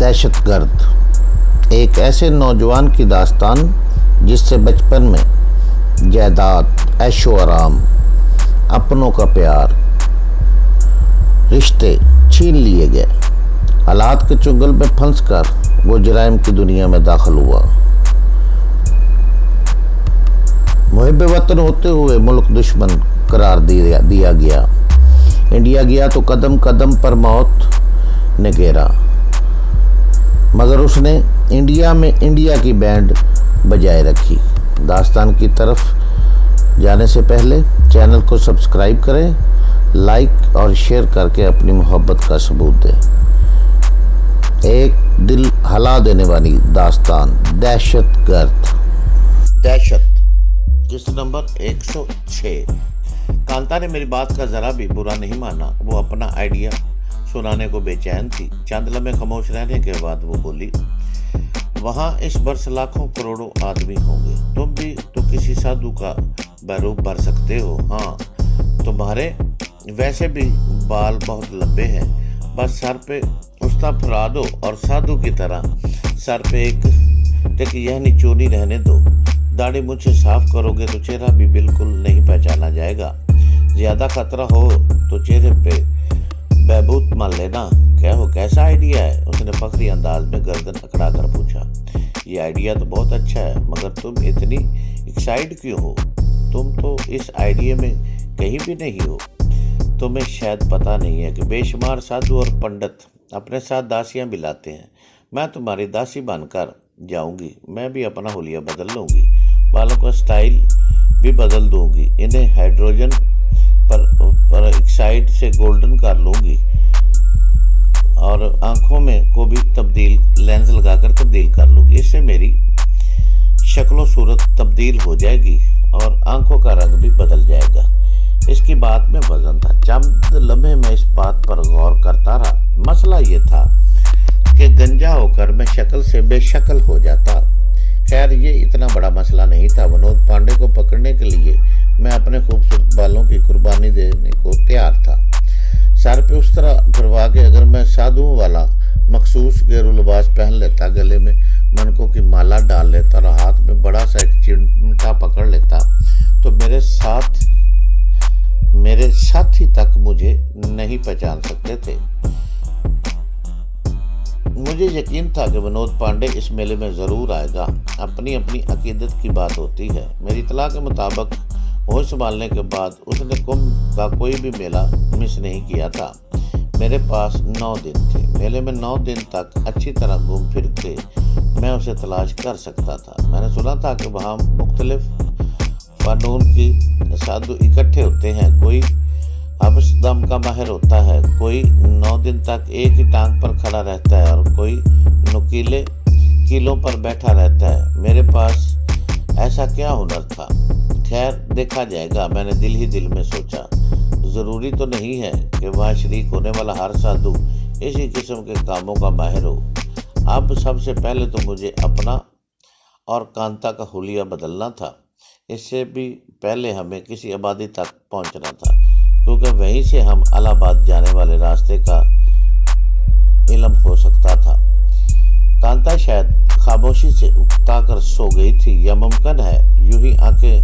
دہشت گرد ایک ایسے نوجوان کی داستان جس سے بچپن میں جائیداد، عیش و آرام، اپنوں کا پیار، رشتے چھین لیے گئے۔ حالات کے چنگل میں پھنس کر وہ جرائم کی دنیا میں داخل ہوا۔ محب وطن ہوتے ہوئے ملک دشمن قرار دیا گیا۔ انڈیا گیا تو قدم قدم پر موت نے گھیرا، مگر اس نے انڈیا میں انڈیا کی بینڈ بجائے رکھی۔ داستان کی طرف جانے سے پہلے چینل کو سبسکرائب کریں، لائک اور شیئر کر کے اپنی محبت کا ثبوت دیں۔ ایک دل ہلا دینے والی داستان، دہشت گرد۔ دہشت، قسط نمبر 106۔ کانتا نے میری بات کا ذرا بھی برا نہیں مانا۔ وہ اپنا آئیڈیا سنانے کو بے چین تھی۔ چند لمحے خاموش رہنے کے بعد وہ بولی، وہاں اس برس لاکھوں کروڑوں آدمی ہوں گے، تم بھی تو کسی سادھو کا بیروپ بھر سکتے ہو۔ ہاں، تمہارے ویسے بھی بال بہت لمبے ہیں، بس سر پہ استا پھرا دو اور سادھو کی طرح سر پہ ایک ٹکیہنی چونی رہنے دو۔ داڑھی مجھے صاف کرو گے تو چہرہ بھی بالکل نہیں پہچانا جائے گا۔ زیادہ خطرہ ہو تو چہرے پہ بہبود مل لینا۔ کیسا آئیڈیا ہے؟ اس نے فخری انداز میں گردن اکڑا کر پوچھا۔ یہ آئیڈیا تو بہت اچھا ہے، مگر تم اتنی ایکسائٹ کیوں ہو؟ تم تو اس آئیڈیا میں کہیں بھی نہیں ہو۔ تمہیں شاید پتہ نہیں ہے کہ بے شمار سادھو اور پنڈت اپنے ساتھ داسیاں بھی لاتے ہیں۔ میں تمہاری داسی بن کر جاؤں گی۔ میں بھی اپنا حلیہ بدل لوں گی، بالوں کا سٹائل بھی بدل دوں گی، انہیں ہائیڈروجن پر ایکسائڈ سے گولڈن کر لوں گی، اور آنکھوں میں کو بھی لینز لگا کر تبدیل کر لوں گی۔ اس سے میری شکل و صورت تبدیل ہو جائے گی اور آنکھوں کا رنگ بھی بدل جائے گا۔ اس کی بات میں وزن تھا۔ چند لمحے میں اس بات پر غور کرتا رہا۔ مسئلہ یہ تھا کہ گنجا ہو کر میں شکل سے بے شکل ہو جاتا۔ خیر، یہ اتنا بڑا مسئلہ نہیں تھا۔ ونود پانڈے کو پکڑنے کے لیے میں اپنے خوبصورت بالوں کی قربانی دینے کو تیار تھا۔ سر پہ اس طرح پھروا کے اگر میں سادھوؤں والا مخصوص گھریلو لباس پہن لیتا، گلے میں منکوں کی مالا ڈال لیتا اور ہاتھ میں بڑا سا ایک چمٹا پکڑ لیتا، تو میرے ساتھی تک مجھے نہیں پہچان سکتے تھے۔ مجھے یقین تھا کہ ونود پانڈے اس میلے میں ضرور آئے گا۔ اپنی عقیدت کی بات ہوتی ہے۔ میری اطلاع کے مطابق ہوش سنبھالنے کے بعد اس نے کمبھ کا کوئی بھی میلہ مس نہیں کیا تھا۔ میرے پاس 9 دن تھے۔ میلے میں 9 دن تک اچھی طرح گھوم پھر کے میں اسے تلاش کر سکتا تھا۔ میں نے سنا تھا کہ وہاں مختلف فنون کی سادھو اکٹھے ہوتے ہیں۔ کوئی حبس دم کا ماہر ہوتا ہے، کوئی 9 دن تک ایک ہی ٹانگ پر کھڑا رہتا ہے اور کوئی نکیلے کیلوں پر بیٹھا رہتا ہے۔ میرے پاس ایسا کیا ہنر تھا؟ خیر، دیکھا جائے گا، میں نے دل ہی دل میں سوچا۔ ضروری تو نہیں ہے کہ وہاں شریک ہونے والا ہر سادھو اسی قسم کے کاموں کا ماہر ہو۔ اب سب سے پہلے تو مجھے اپنا اور کانتا کا حلیہ بدلنا تھا۔ اس سے بھی پہلے ہمیں کسی آبادی تک پہنچنا تھا، کیونکہ وہیں سے ہم الہ آباد جانے والے راستے کا علم ہو سکتا تھا۔ کانتا شاید خاموشی سے اکتا کر سو گئی تھی، یا ممکن ہے یوں ہی آنکھیں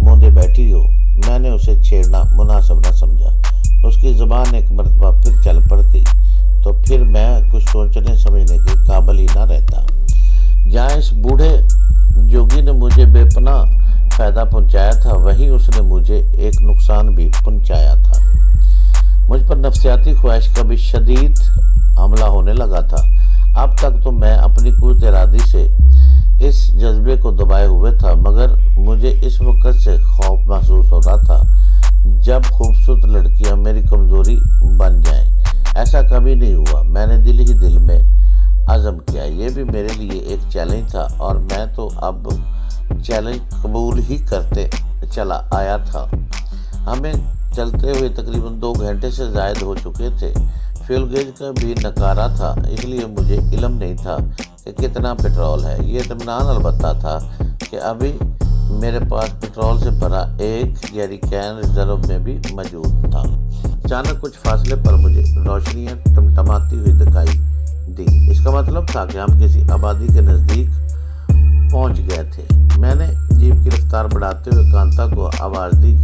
موندے بیٹھی ہو۔ میں نے اسے چھیڑنا مناسب نہ سمجھا۔ اس کی زبان ایک مرتبہ پھر چل پڑتی تو پھر میں کچھ سوچنے سمجھنے کے قابل ہی نہ رہتا۔ جہاں اس بوڑھے جوگی نے مجھے بے پناہ فائدہ پہنچایا تھا، وہیں اس نے مجھے ایک نقصان بھی پہنچایا تھا۔ مجھ پر نفسیاتی خواہش کا بھی شدید حملہ ہونے لگا تھا۔ اب تک تو میں اپنی قوت ارادی سے اس جذبے کو دبائے ہوئے تھا، مگر مجھے اس وقت سے خوف محسوس ہو رہا تھا جب خوبصورت لڑکیاں میری کمزوری بن جائیں۔ ایسا کبھی نہیں ہوا۔ میں نے دل ہی دل میں عزم کیا۔ یہ بھی میرے لیے ایک چیلنج تھا اور میں تو اب چیلنج قبول ہی کرتے چلا آیا تھا۔ ہمیں چلتے ہوئے تقریباً 2 گھنٹے سے زائد ہو چکے تھے۔ فیول گیج کا بھی نکارا تھا، اس لیے مجھے علم نہیں تھا کہ کتنا پٹرول ہے۔ یہ اطمینان البتہ تھا کہ ابھی میرے پاس پٹرول سے بھرا ایک جیری کین ریزرو میں بھی موجود تھا۔ اچانک کچھ فاصلے پر مجھے روشنیاں ٹمٹماتی ہوئی دکھائی دی۔ اس کا مطلب تھا کہ ہم کسی آبادی کے نزدیک پہنچ گئے تھے۔ میں نے جیپ کی رفتار بڑھاتے ہوئے کانتا کو آواز دی۔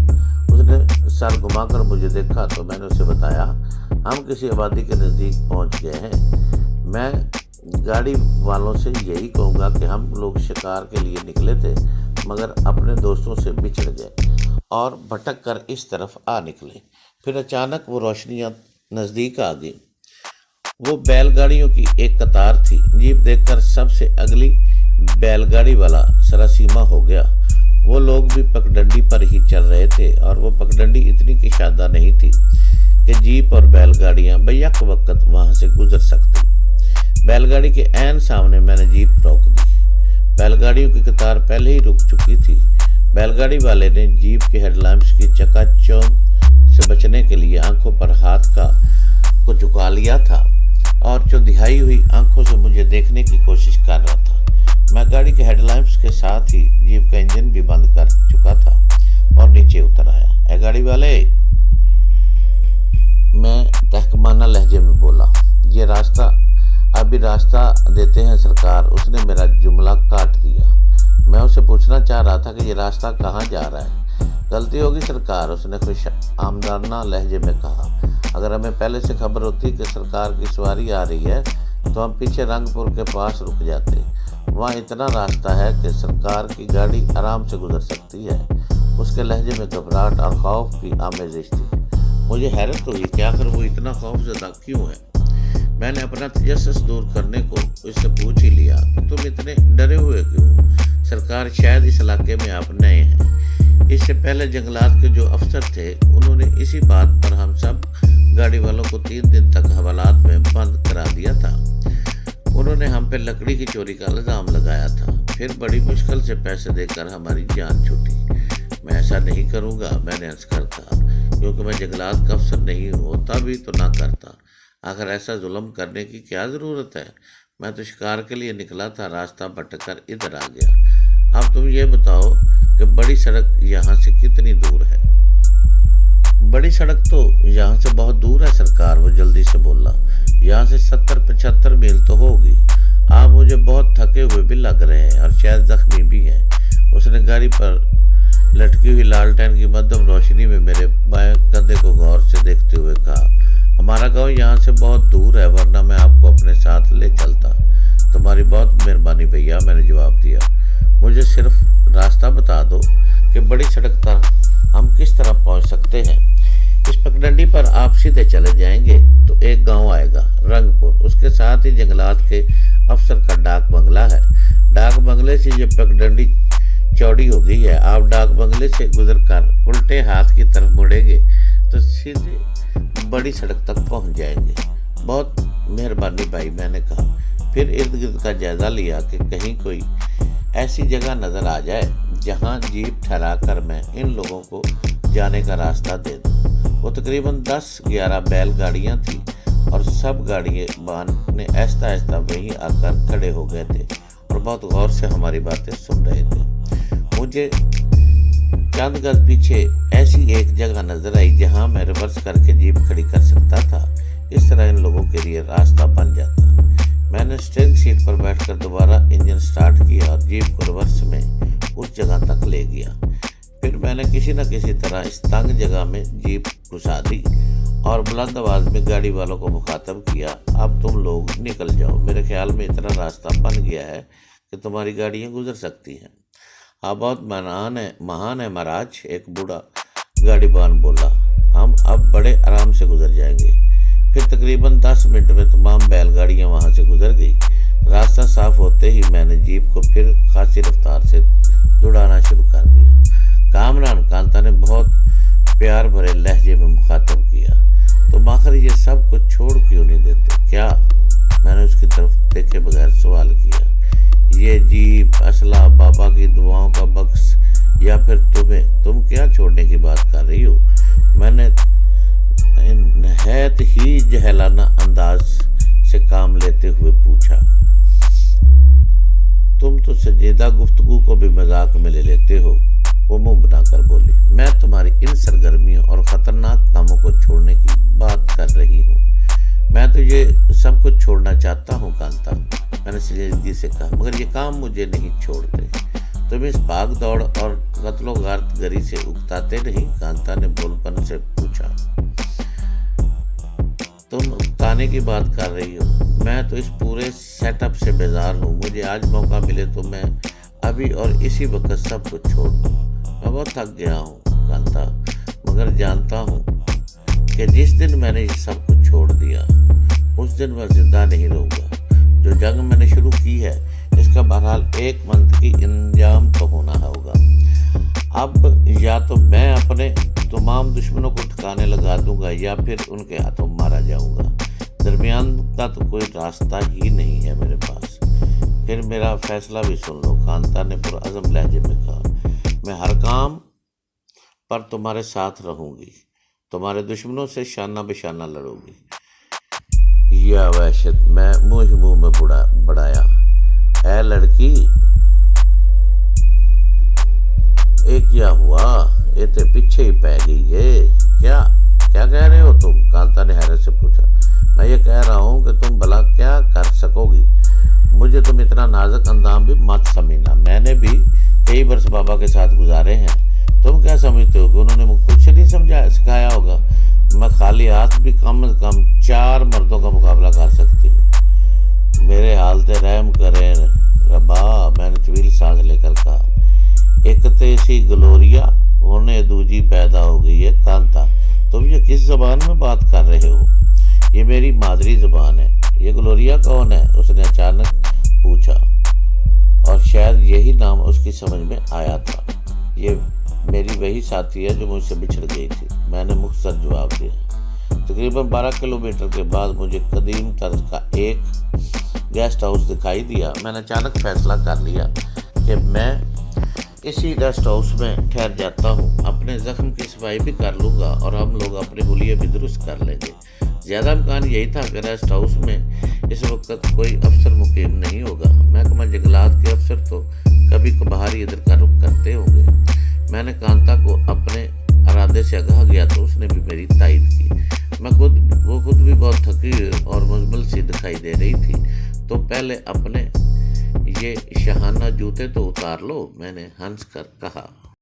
اس نے سر گھما کر مجھے دیکھا تو میں نے اسے بتایا، ہم کسی آبادی کے نزدیک پہنچ گئے ہیں۔ میں گاڑی والوں سے یہی کہوں گا کہ ہم لوگ شکار کے لیے نکلے تھے مگر اپنے دوستوں سے بچھڑ گئے اور بھٹک کر اس طرف آ نکلے۔ پھر اچانک وہ روشنیاں نزدیک آ گئی۔ وہ بیل گاڑیوں کی ایک قطار تھی۔ جیپ دیکھ کر سب سے اگلی بیل گاڑی والا سراسیمہ ہو گیا۔ وہ لوگ بھی پگڈنڈی پر ہی چل رہے تھے اور وہ پگڈنڈی اتنی کشادہ نہیں تھی کہ جیپ اور بیل گاڑیاں بیک وقت وہاں سے گزر سکتی۔ بیل گاڑی کے عین سامنے میں نے جیپ روک دی۔ بیل گاڑیوں کی قطار پہلے ہی رک چکی تھی۔ بیل گاڑی والے نے جیپ کے ہیڈ لائمپس کی چکا چوند سے بچنے کے لیے آنکھوں پر ہاتھ کو جھکا لیا تھا اور چودھائی ہوئی آنکھوں سے مجھے دیکھنے کی کوشش کر رہا تھا۔ میں گاڑی کے ہیڈ لائمپس کے ساتھ ہی جیپ کا انجن بھی بند کر چکا تھا اور نیچے اتر آیا۔ اے گاڑی والے، میں تحکمانہ لہجے میں بولا، یہ راستہ ابھی راستہ دیتے ہیں سرکار۔ اس نے میرا جملہ کاٹ دیا۔ میں اسے پوچھنا چاہ رہا تھا کہ یہ راستہ کہاں جا رہا ہے۔ غلطی ہوگی سرکار، اس نے خوش آمدانہ لہجے میں کہا۔ اگر ہمیں پہلے سے خبر ہوتی کہ سرکار کی سواری آ رہی ہے تو ہم پیچھے رنگ پور کے پاس رک جاتے۔ وہاں اتنا راستہ ہے کہ سرکار کی گاڑی آرام سے گزر سکتی ہے۔ اس کے لہجے میں گھبراہٹ اور خوف کی آمیزش تھی۔ مجھے حیرت ہوئی کہ آخر وہ اتنا خوف زدہ کیوں ہے۔ میں نے اپنا تجسس دور کرنے کو اس سے پوچھ ہی لیا کہ تم اتنے ڈرے ہوئے کیوں؟ سرکار، شاید اس علاقے میں آپ نئے ہیں۔ اس سے پہلے جنگلات کے جو افسر تھے انہوں نے اسی بات پر ہم سب گاڑی والوں کو 3 دن تک حوالات میں بند کرا دیا تھا۔ انہوں نے ہم پہ لکڑی کی چوری کا الزام لگایا تھا، پھر بڑی مشکل سے پیسے دے کر ہماری جان چھوٹی۔ میں ایسا نہیں کروں گا، میں نے عرض کرتا، کیونکہ میں جنگلات کا افسر نہیں ہوں، ہوتا بھی تو نہ کرتا۔ آخر ایسا ظلم کرنے کی کیا ضرورت ہے؟ میں تو شکار کے لیے نکلا تھا، راستہ بھٹک کر ادھر آ گیا۔ اب تم یہ بتاؤ کہ بڑی سڑک یہاں سے کتنی دور ہے؟ بڑی سڑک تو یہاں سے بہت دور ہے سرکار، وہ جلدی سے بولا۔ یہاں سے 70-75 میل تو ہوگی۔ آپ مجھے بہت تھکے ہوئے بھی لگ رہے ہیں اور شاید زخمی بھی ہیں۔ اس نے گاڑی پر لٹکی ہوئی لالٹین کی مدھم روشنی میں میرے بائیں کندھے کو غور سے دیکھتے ہوئے کہا، ہمارا گاؤں یہاں سے بہت دور ہے، ورنہ میں آپ کو اپنے ساتھ لے چلتا۔ تمہاری بہت مہربانی بھیا، میں نے جواب دیا۔ مجھے صرف راستہ بتا دو کہ بڑی سڑک تک ہم کس طرح پہنچ سکتے ہیں۔ اس پگڈنڈی پر آپ سیدھے چلے جائیں گے تو ایک گاؤں آئے گا، رنگ پور، اس کے ساتھ ہی جنگلات کے افسر کا ڈاک بنگلہ ہے۔ ڈاک بنگلے سے یہ پگڈنڈی چوڑی ہو گئی ہے۔ آپ ڈاک بنگلے سے گزر کر الٹے ہاتھ کی طرف مڑیں گے تو سیدھے بڑی سڑک تک پہنچ جائیں گے۔ بہت مہربانی بھائی، میں نے کہا۔ پھر ارد گرد کا جائزہ لیا کہ کہیں کوئی ایسی جگہ نظر آ جائے جہاں جیپ ٹھہرا کر میں ان لوگوں کو جانے کا راستہ دے دوں۔ وہ تقریباً 10-11 بیل گاڑیاں تھیں اور سب گاڑی بان نے آہستہ آہستہ وہیں آ کر کھڑے ہو گئے تھے اور بہت غور سے ہماری باتیں سن رہے تھے۔ مجھے چند گز پیچھے ایسی ایک جگہ نظر آئی جہاں میں ریورس کر کے جیپ کھڑی کر سکتا تھا۔ اس طرح ان لوگوں کے لیے راستہ بن جاتا۔ میں نے اسٹیئرنگ سیٹ پر بیٹھ کر دوبارہ انجن سٹارٹ کیا اور جیپ کو ریورس میں اس جگہ تک لے گیا۔ پھر میں نے کسی نہ کسی طرح اس تنگ جگہ میں جیپ گھسا دی اور بلند آواز میں گاڑی والوں کو مخاطب کیا، اب تم لوگ نکل جاؤ، میرے خیال میں اتنا راستہ بن گیا ہے کہ تمہاری گاڑیاں گزر سکتی ہیں۔ آپ بہت مہان ہے مہاراج، ایک بوڑھا گاڑی بان بولا۔ ہم اب بڑے آرام سے گزر جائیں گے۔ پھر تقریباً 10 منٹ میں تمام بیل گاڑیاں وہاں سے گزر گئی۔ راستہ صاف ہوتے ہی میں نے جیپ کو پھر خاصی رفتار سے دوڑانا شروع کر دیا۔ کامران، کانتا نے بہت پیار بھرے لہجے میں مخاطب کیا، تم آخر یہ سب کچھ چھوڑ کیوں نہیں دیتے؟ کیا؟ میں نے اس کی طرف دیکھے بغیر سوال کیا۔ یہ جیپ، اسلحہ، بابا کی دعاؤں کا بکس، یا پھر تم کیا چھوڑنے کی بات کر رہی ہو؟ میں نے نہایت ہی جہلانہ انداز سے کام لیتے ہوئے پوچھا۔ تم تو سنجیدہ گفتگو کو بھی مذاق میں لے لیتے ہو، وہ منہ بنا کر بولی۔ میں تمہاری ان سرگرمیوں اور خطرناک کاموں کو چھوڑنے کی بات کر رہی ہوں۔ میں تو یہ سب کچھ چھوڑنا چاہتا ہوں کانتا، میں نے سنجیدگی سے کہا، مگر یہ کام مجھے نہیں چھوڑتے۔ تم اس بھاگ دوڑ اور قتل و غارت گری سے اکتاتے نہیں؟ کانتا نے بول پن سے پوچھا۔ تم اکتانے کی بات کر رہی ہو؟ میں تو اس پورے سیٹ اپ سے بیزار ہوں۔ مجھے آج موقع ملے تو میں ابھی اور اسی وقت سب کچھ چھوڑ دوں۔ میں بہت تھک گیا ہوں کانتا، مگر جانتا ہوں کہ جس دن میں نے یہ سب کچھ چھوڑ دیا اس دن میں زندہ نہیں رہوں گا۔ جو جنگ میں نے شروع کی ہے اس کا بہرحال ایک منطقی انجام تو ہونا ہوگا۔ اب یا تو میں اپنے تمام دشمنوں کو ٹھکانے لگا دوں گا یا پھر ان کے ہاتھوں مارا جاؤں گا۔ درمیان کا تو کوئی راستہ ہی نہیں ہے میرے پاس۔ پھر میرا فیصلہ بھی سن لو، کانتا نے پرعزم لہجے میں کہا۔ میں ہر کام پر تمہارے ساتھ رہوں گی، تمہارے دشمنوں سے شانہ بشانہ لڑوں گی۔ یا وحشت، میں منہ ہی منہ میں بڑھایا۔ اے لڑکی، اے کیا ہوا؟ اے تے پیچھے ہی پہ گئی ہے۔ کیا کہہ رہے ہو تم؟ کانتا نے حیرت سے پوچھا۔ میں یہ کہہ رہا ہوں کہ تم بھلا کیا کر سکو گی؟ مجھے تم اتنا نازک اندام بھی مت سمجھنا، میں نے بھی کئی برس بابا کے ساتھ گزارے ہیں۔ تم کیا سمجھتے ہو کہ انہوں نے مجھے کچھ نہیں سکھایا ہوگا؟ میں خالی ہاتھ بھی کم از کم 4 مردوں کا مقابلہ کر سکتی ہوں۔ میرے حال تے رحم کریں ربا، میں نے طویل سانس لے کر کہا۔ ایک تے سی گلوریا ہونے دوجی پیدا ہو گئی ہے۔ کانتا، تم یہ کس زبان میں بات کر رہے ہو؟ یہ میری مادری زبان ہے۔ یہ گلوریا کون ہے؟ اس نے اچانک پوچھا، اور شاید یہی نام اس کی سمجھ میں آیا تھا۔ یہ میری وہی ساتھی ہے جو مجھ سے بچھڑ گئی تھی، میں نے مختصر جواب دیا۔ تقریباً 12 کلومیٹر کے بعد مجھے قدیم طرز کا ایک گیسٹ ہاؤس دکھائی دیا۔ میں نے اچانک فیصلہ کر لیا کہ میں اسی گیسٹ ہاؤس میں ٹھہر جاتا ہوں، اپنے زخم کی صفائی بھی کر لوں گا اور ہم لوگ اپنے حلیے بھی درست کر لیں گے۔ زیادہ امکان یہی تھا کہ ریسٹ ہاؤس میں اس وقت کوئی افسر مقیم نہیں ہوگا۔ محکمہ جنگلات کے افسر تو کبھی کبھار ہی ادھر کا رخ کرتے ہوں گے۔ میں نے کانتا کو اپنے ارادے سے آگاہ کیا تو اس نے بھی میری تائید کی۔ وہ خود بھی بہت تھکی اور مزمل سی دکھائی دے رہی تھی۔ تو پہلے اپنے یہ شاہانہ جوتے تو اتار لو، میں نے ہنس کر کہا۔